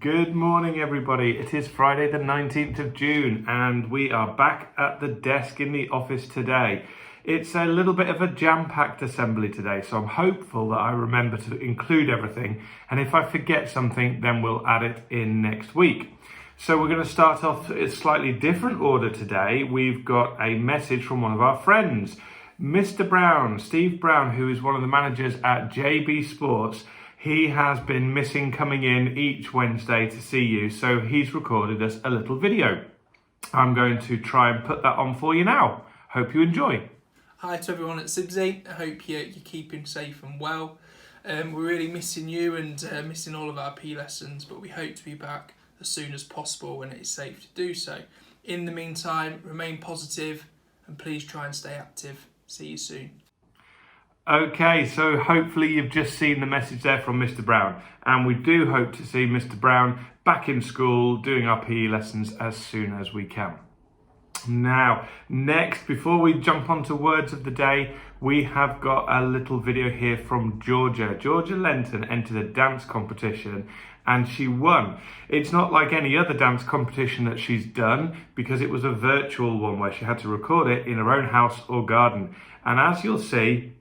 Good morning, everybody. It is Friday the 19th of June and we are back at the desk in the office today. It's a little bit of a jam-packed assembly today, so I'm hopeful that I remember to include everything, and if I forget something, then we'll add it in next week. So we're going to start off in a slightly different order today. We've got a message from one of our friends, Mr. Brown, Steve Brown, who is one of the managers at JB Sports. He has been missing coming in each Wednesday to see you, so he's recorded us a little video. I'm going to try and put that on for you now. Hope you enjoy. Hi to everyone at Sibsey. I hope you're keeping safe and well. We're really missing you and missing all of our P lessons, but we hope to be back as soon as possible when it is safe to do so. In the meantime, remain positive and please try and stay active. See you soon. Okay, so hopefully you've just seen the message there from Mr. Brown, and we do hope to see Mr. Brown back in school doing our PE lessons as soon as we can. Now, next, before we jump onto words of the day, we have got a little video here from Georgia. Georgia Lenton entered a dance competition and she won. It's not like any other dance competition that she's done because it was a virtual one where she had to record it in her own house or garden. And as you'll see,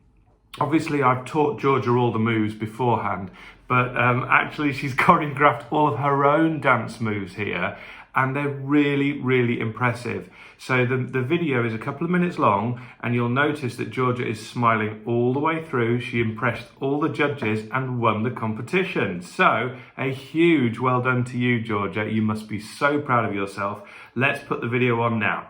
obviously I've taught Georgia all the moves beforehand, but actually she's choreographed all of her own dance moves here, and they're really, really impressive. So the video is a couple of minutes long, and you'll notice that Georgia is smiling all the way through. She impressed all the judges and won the competition. So a huge well done to you, Georgia. You must be so proud of yourself. Let's put the video on now.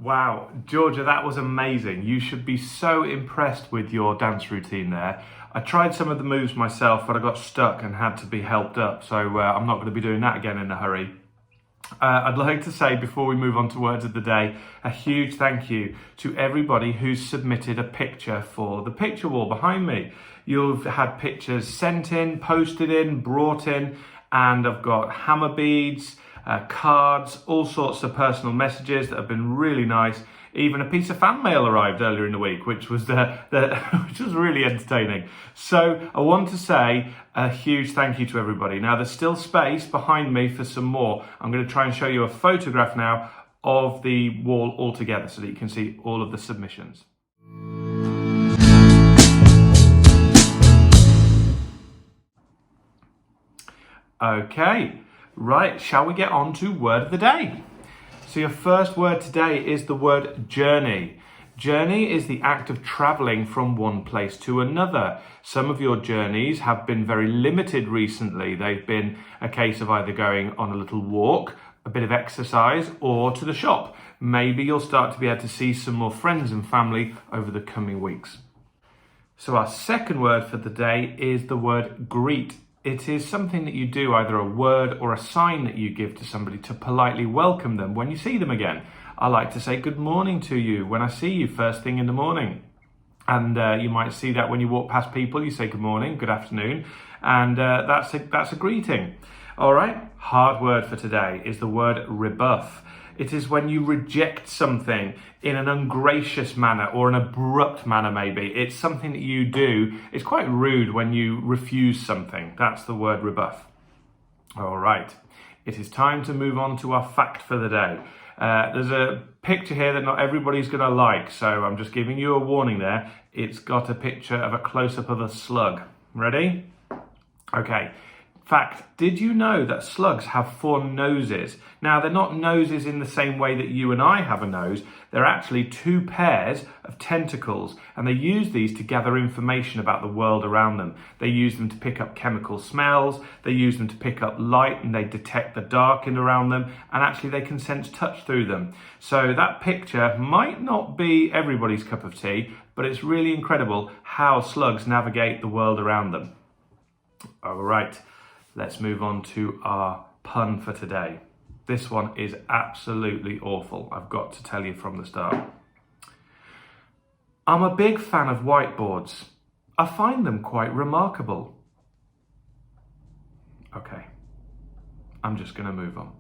Wow, Georgia, that was amazing. You should be so impressed with your dance routine there. I tried some of the moves myself, but I got stuck and had to be helped up, so I'm not going to be doing that again in a hurry. I'd like to say, before we move on to words of the day, a huge thank you to everybody who's submitted a picture for the picture wall behind me. You've had pictures sent in, posted in, brought in, and I've got hammer beads, cards, all sorts of personal messages that have been really nice. Even a piece of fan mail arrived earlier in the week, which was which was really entertaining. So I want to say a huge thank you to everybody. Now there's still space behind me for some more. I'm going to try and show you a photograph now of the wall altogether so that you can see all of the submissions. Okay. Right, shall we get on to word of the day? So your first word today is the word journey. Journey is the act of travelling from one place to another. Some of your journeys have been very limited recently. They've been a case of either going on a little walk, a bit of exercise, or to the shop. Maybe you'll start to be able to see some more friends and family over the coming weeks. So our second word for the day is the word greet. It is something that you do, either a word or a sign that you give to somebody to politely welcome them when you see them again. I like to say good morning to you when I see you first thing in the morning. And you might see that when you walk past people, you say good morning, good afternoon, and that's a greeting. All right, hard word for today is the word rebuff. It is when you reject something in an ungracious manner or an abrupt manner maybe. It's something that you do. It's quite rude when you refuse something. That's the word rebuff. All right, it is time to move on to our fact for the day. There's a picture here that not everybody's going to like, so I'm just giving you a warning there. It's got a picture of a close-up of a slug. Ready? Okay. Fact, did you know that slugs have 4 noses? Now, they're not noses in the same way that you and I have a nose. They're actually 2 pairs of tentacles, and they use these to gather information about the world around them. They use them to pick up chemical smells, they use them to pick up light, and they detect the dark in around them, and actually they can sense touch through them. So that picture might not be everybody's cup of tea, but it's really incredible how slugs navigate the world around them. All right. Let's move on to our pun for today. This one is absolutely awful, I've got to tell you from the start. I'm a big fan of whiteboards. I find them quite remarkable. Okay, I'm just going to move on.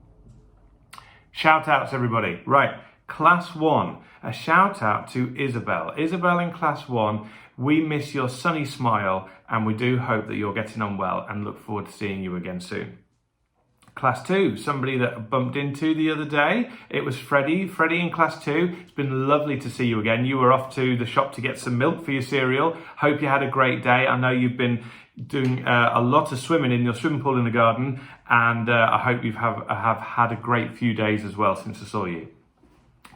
Shout outs, everybody. Right, Class 1, a shout out to Isabel. Isabel in Class 1, we miss your sunny smile and we do hope that you're getting on well and look forward to seeing you again soon. Class 2, somebody that I bumped into the other day, it was Freddie. Freddie in Class 2, it's been lovely to see you again. You were off to the shop to get some milk for your cereal. Hope you had a great day. I know you've been doing a lot of swimming in your swimming pool in the garden, and I hope you have had a great few days as well since I saw you.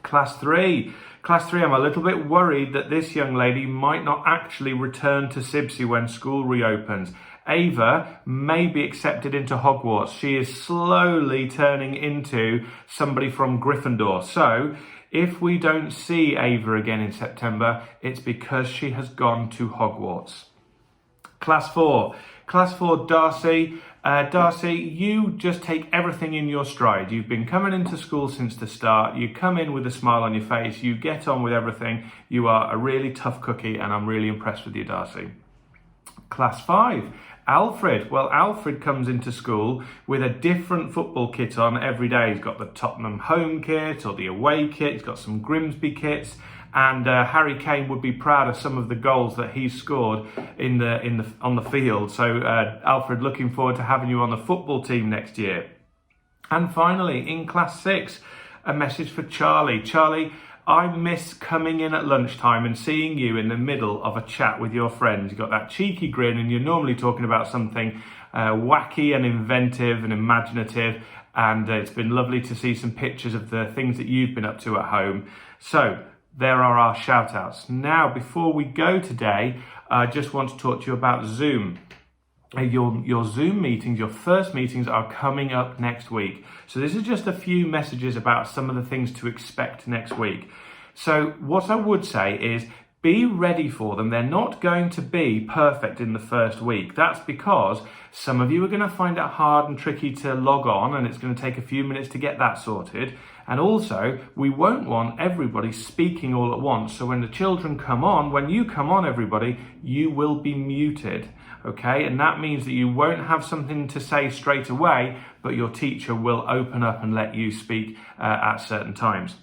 Class 3, I'm a little bit worried that this young lady might not actually return to Sibsey when school reopens. Ava may be accepted into Hogwarts. She is slowly turning into somebody from Gryffindor. So if we don't see Ava again in September, it's because she has gone to Hogwarts. Class 4, Darcy. Darcy, you just take everything in your stride. You've been coming into school since the start. You come in with a smile on your face. You get on with everything. You are a really tough cookie, and I'm really impressed with you, Darcy. Class 5, Alfred. Well, Alfred comes into school with a different football kit on every day. He's got the Tottenham home kit or the away kit. He's got some Grimsby kits. And Harry Kane would be proud of some of the goals that he scored on the field. So Alfred, looking forward to having you on the football team next year. And finally, in Class 6, a message for Charlie. Charlie, I miss coming in at lunchtime and seeing you in the middle of a chat with your friends. You've got that cheeky grin and you're normally talking about something wacky and inventive and imaginative. And it's been lovely to see some pictures of the things that you've been up to at home. So there are our shout outs. Now, before we go today, I just want to talk to you about Zoom. Your Zoom meetings, your first meetings are coming up next week. So this is just a few messages about some of the things to expect next week. So what I would say is be ready for them. They're not going to be perfect in the first week. That's because some of you are going to find it hard and tricky to log on, and it's going to take a few minutes to get that sorted. And also, we won't want everybody speaking all at once. So when the children come on, when you come on, everybody, you will be muted. Okay, and that means that you won't have something to say straight away, but your teacher will open up and let you speak at certain times.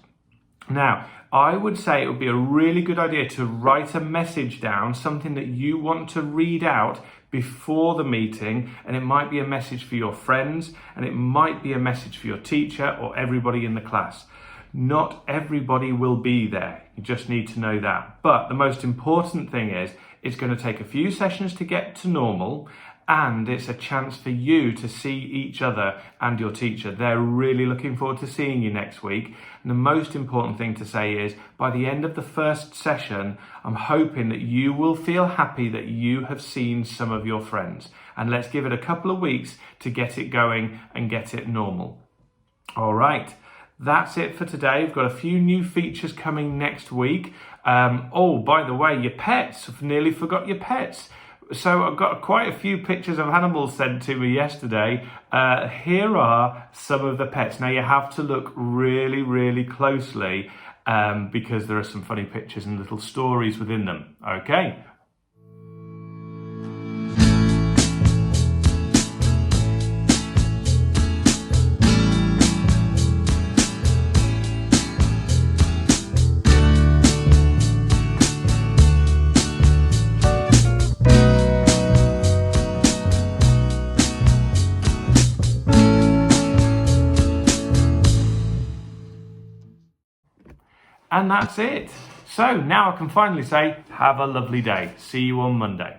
Now, I would say it would be a really good idea to write a message down, something that you want to read out before the meeting, and it might be a message for your friends, and it might be a message for your teacher or everybody in the class. Not everybody will be there. You just need to know that. But the most important thing is, it's going to take a few sessions to get to normal, and it's a chance for you to see each other and your teacher. They're really looking forward to seeing you next week. And the most important thing to say is, by the end of the first session, I'm hoping that you will feel happy that you have seen some of your friends. And let's give it a couple of weeks to get it going and get it normal. All right. That's it for today. We've got a few new features coming next week. Oh, by the way, your pets. I've nearly forgot your pets. So I've got quite a few pictures of animals sent to me yesterday. Here are some of the pets. Now you have to look really, really closely because there are some funny pictures and little stories within them. Okay. And that's it. So now I can finally say, have a lovely day. See you on Monday.